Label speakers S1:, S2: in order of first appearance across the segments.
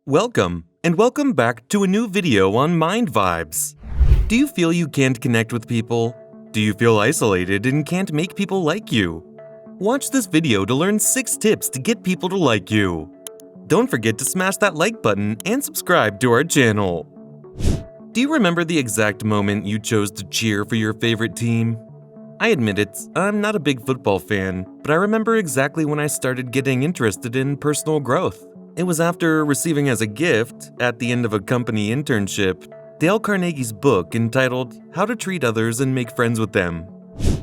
S1: Welcome, and welcome back to a new video on Mind Vibes. Do you feel you can't connect with people? Do you feel isolated and can't make people like you? Watch this video to learn 6 tips to get people to like you. Don't forget to smash that like button and subscribe to our channel. Do you remember the exact moment you chose to cheer for your favorite team? I admit it, I'm not a big football fan, but I remember exactly when I started getting interested in personal growth. It was after receiving as a gift, at the end of a company internship, Dale Carnegie's book entitled How to Treat Others and Make Friends with Them.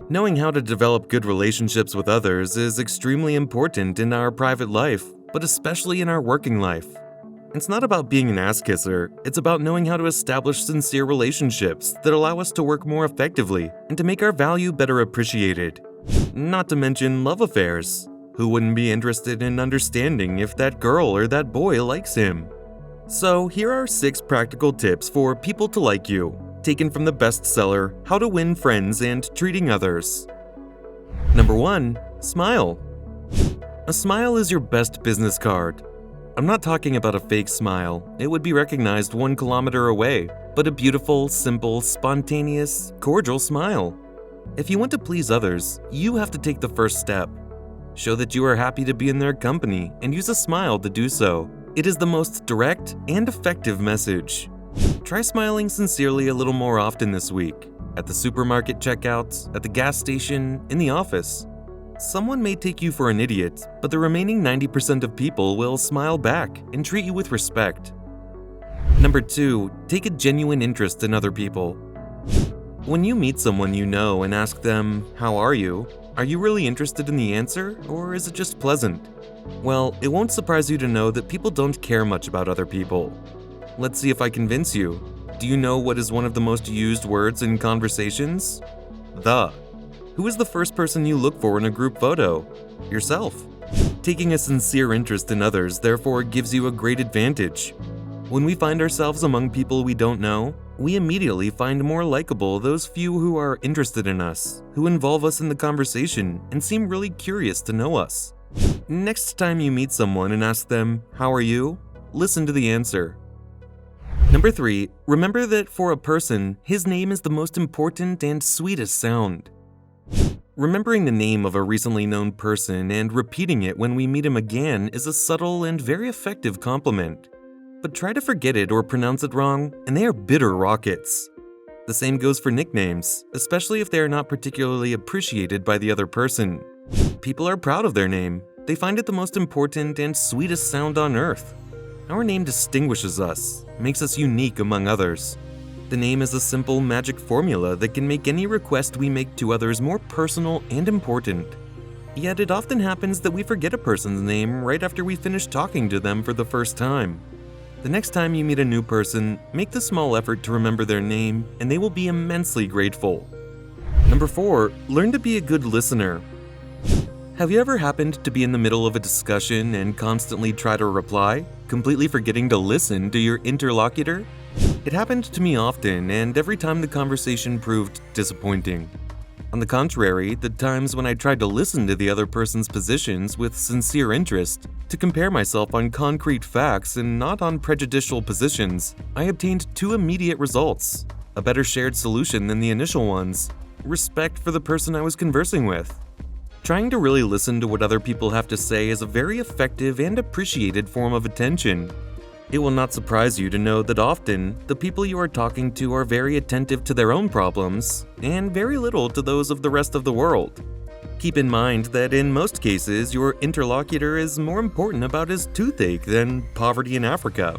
S1: Knowing how to develop good relationships with others is extremely important in our private life, but especially in our working life. It's not about being an ass-kisser, it's about knowing how to establish sincere relationships that allow us to work more effectively and to make our value better appreciated. Not to mention love affairs. Who wouldn't be interested in understanding if that girl or that boy likes him? So here are 6 practical tips for people to like you, taken from the bestseller How to Win Friends and Treating Others. Number 1. Smile. A smile is your best business card. I'm not talking about a fake smile, it would be recognized 1 kilometer away, but a beautiful, simple, spontaneous, cordial smile. If you want to please others, you have to take the first step. Show that you are happy to be in their company and use a smile to do so. It is the most direct and effective message. Try smiling sincerely a little more often this week. At the supermarket checkouts, at the gas station, in the office. Someone may take you for an idiot, but the remaining 90% of people will smile back and treat you with respect. Number 2. Take a genuine interest in other people. When you meet someone you know and ask them, "How are you?" Are you really interested in the answer, or is it just pleasant? Well, it won't surprise you to know that people don't care much about other people. Let's see if I convince you. Do you know what is one of the most used words in conversations? The. Who is the first person you look for in a group photo? Yourself. Taking a sincere interest in others therefore gives you a great advantage. When we find ourselves among people we don't know, we immediately find more likable those few who are interested in us, who involve us in the conversation and seem really curious to know us. Next time you meet someone and ask them, "How are you?" listen to the answer. Number 3. Remember that for a person, his name is the most important and sweetest sound. Remembering the name of a recently known person and repeating it when we meet him again is a subtle and very effective compliment. But try to forget it or pronounce it wrong, and they are bitter rockets. The same goes for nicknames, especially if they are not particularly appreciated by the other person. People are proud of their name. They find it the most important and sweetest sound on earth. Our name distinguishes us, makes us unique among others. The name is a simple magic formula that can make any request we make to others more personal and important. Yet it often happens that we forget a person's name right after we finish talking to them for the first time. The next time you meet a new person, make the small effort to remember their name, and they will be immensely grateful. Number 4. Learn to be a good listener. Have you ever happened to be in the middle of a discussion and constantly try to reply, completely forgetting to listen to your interlocutor? It happened to me often, and every time the conversation proved disappointing. On the contrary, the times when I tried to listen to the other person's positions with sincere interest, to compare myself on concrete facts and not on prejudicial positions, I obtained 2 immediate results: a better shared solution than the initial ones, respect for the person I was conversing with. Trying to really listen to what other people have to say is a very effective and appreciated form of attention. It will not surprise you to know that often, the people you are talking to are very attentive to their own problems, and very little to those of the rest of the world. Keep in mind that in most cases, your interlocutor is more important about his toothache than poverty in Africa.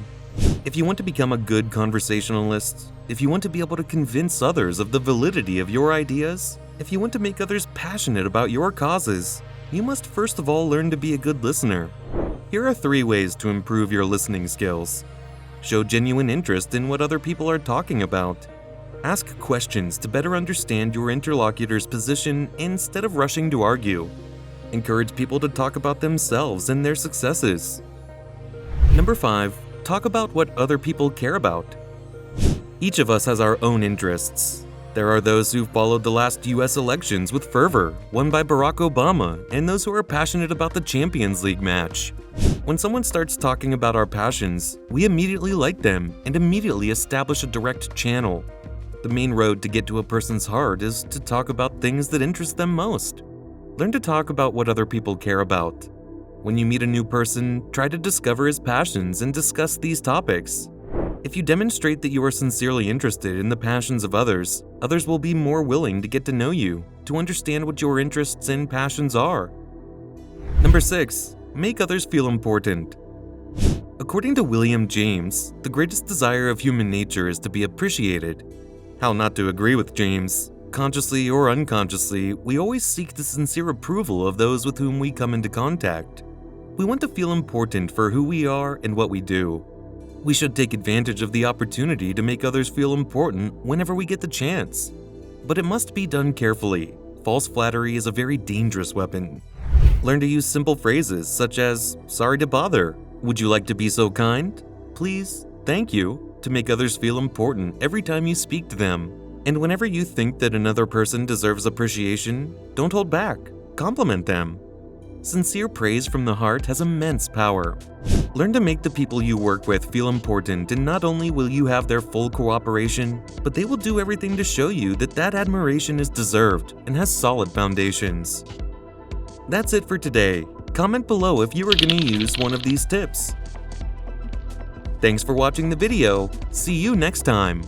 S1: If you want to become a good conversationalist, if you want to be able to convince others of the validity of your ideas, if you want to make others passionate about your causes, you must first of all learn to be a good listener. Here are 3 ways to improve your listening skills. Show genuine interest in what other people are talking about. Ask questions to better understand your interlocutor's position instead of rushing to argue. Encourage people to talk about themselves and their successes. Number 5. Talk about what other people care about. Each of us has our own interests. There are those who followed the last US elections with fervor, won by Barack Obama, and those who are passionate about the Champions League match. When someone starts talking about our passions, we immediately like them and immediately establish a direct channel. The main road to get to a person's heart is to talk about things that interest them most. Learn to talk about what other people care about. When you meet a new person, try to discover his passions and discuss these topics. If you demonstrate that you are sincerely interested in the passions of others, others will be more willing to get to know you, to understand what your interests and passions are. Number 6. Make others feel important. According to William James, the greatest desire of human nature is to be appreciated. How not to agree with James? Consciously or unconsciously, we always seek the sincere approval of those with whom we come into contact. We want to feel important for who we are and what we do. We should take advantage of the opportunity to make others feel important whenever we get the chance. But it must be done carefully. False flattery is a very dangerous weapon. Learn to use simple phrases such as, "Sorry to bother," "Would you like to be so kind?" "Please," "Thank you," to make others feel important every time you speak to them. And whenever you think that another person deserves appreciation, don't hold back. Compliment them. Sincere praise from the heart has immense power. Learn to make the people you work with feel important, and not only will you have their full cooperation, but they will do everything to show you that that admiration is deserved and has solid foundations. That's it for today. Comment below if you are going to use one of these tips. Thanks for watching the video. See you next time.